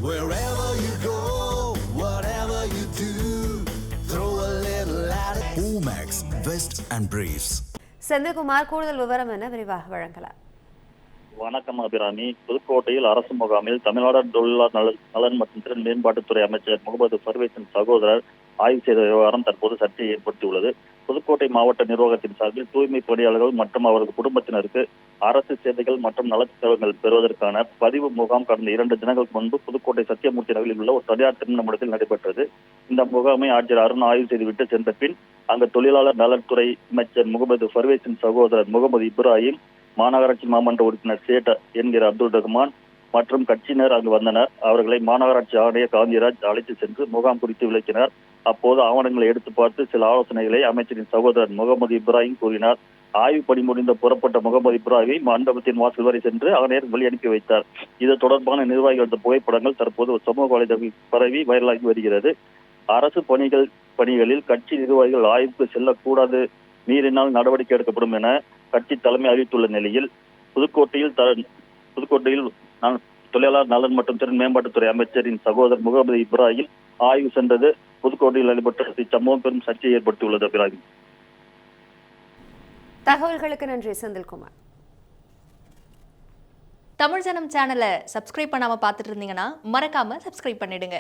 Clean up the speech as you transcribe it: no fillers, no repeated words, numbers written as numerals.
Wherever you go, whatever you do, throw a little at it. Omax, Vest and Briefs. Senthilkumar கூடுதல் விவரம் என விரிவாக வழங்கலாம். வணக்கம் அபிராமி. புதுக்கோட்டையில் அரசு முகாமில் தமிழ்நாடு தொழிலாளர் நலன் மற்றும் திறன் மேம்பாட்டுத்துறை அமைச்சர் முகமது பர்வேஸின் சகோதரர் ஆய்வு செய்த விவகாரம் தற்போது சர்ச்சையை ஏற்படுத்தியுள்ளது. புதுக்கோட்டை மாவட்ட நிர்வாகத்தின் சார்பில் தூய்மை பணியாளர்கள் மற்றும் அவரது குடும்பத்தினருக்கு அரசு சேவைகள் மற்றும் நலத்திட்டங்கள் பெறுவதற்கான பதிவு முகாம் கடந்த 2 தினங்களுக்கு முன்பு புதுக்கோட்டை சத்தியமூர்த்தி நகரில் உள்ள ஒரு தனியார் திருமண மண்டபத்தில் நடைபெற்றது. இந்த முகாமை ஆட்சியர் அருண் ஆய்வு செய்துவிட்டு சென்ற பின் அங்கு தொழிலாளர் நலத்துறை அமைச்சர் முகமது பர்வேஸின் சகோதரர் முகமது இப்ராஹிம், மாநகராட்சி மாமன்ற உறுப்பினர் சேட் என்கிற அப்துல் ரஹ்மான் மற்றும் கட்சியினர் அங்கு வந்தனர். அவர்களை மாநகராட்சி ஆணையர் காந்திராஜ் அழைத்து சென்று முகாம் குறித்து விளக்கினார். அப்போது ஆவணங்களை எடுத்து பார்த்து சில ஆலோசனைகளை அமைச்சரின் சகோதரர் முகமது இப்ராஹிம் கூறினார். ஆய்வு பணி முடிந்த புறப்பட்ட முகமது இப்ராஹிம் மண்டபத்தின் வாசல் வரை சென்று ஆணையர் வழி அனுப்பி வைத்தார். இது தொடர்பான நிர்வாகிகள் எடுத்த புகைப்படங்கள் தற்போது சமூக வலைதளத்தில் பரவி வைரலாகி வருகிறது. அரசு பணிகளில் கட்சி நிர்வாகிகள் ஆய்வுக்கு செல்லக்கூடாது, மீறினால் நடவடிக்கை எடுக்கப்படும் என கட்சி தலைமை அறிவித்துள்ள நிலையில் புதுக்கோட்டையில் தொழிலாளர் நலன் மற்றும் திறன் மேம்பாட்டுத்துறை அமைச்சரின் சகோதரர் முகமது இப்ராஹிம் ஆய்வு சென்றது புதுக்கோட்டையில் நடைபெற்ற இச்சம்பவம் பெரும் சர்ச்சையை ஏற்படுத்தியுள்ளது. இப்ராஹிம், தகவல்களுக்கு நன்றி செந்தில்குமார். தமிழ் ஜனம் சேனலை சப்ஸ்கிரைப் பண்ணாம பார்த்துட்டு இருந்தீங்கன்னா மறக்காம சப்ஸ்கிரைப் பண்ணிடுங்க.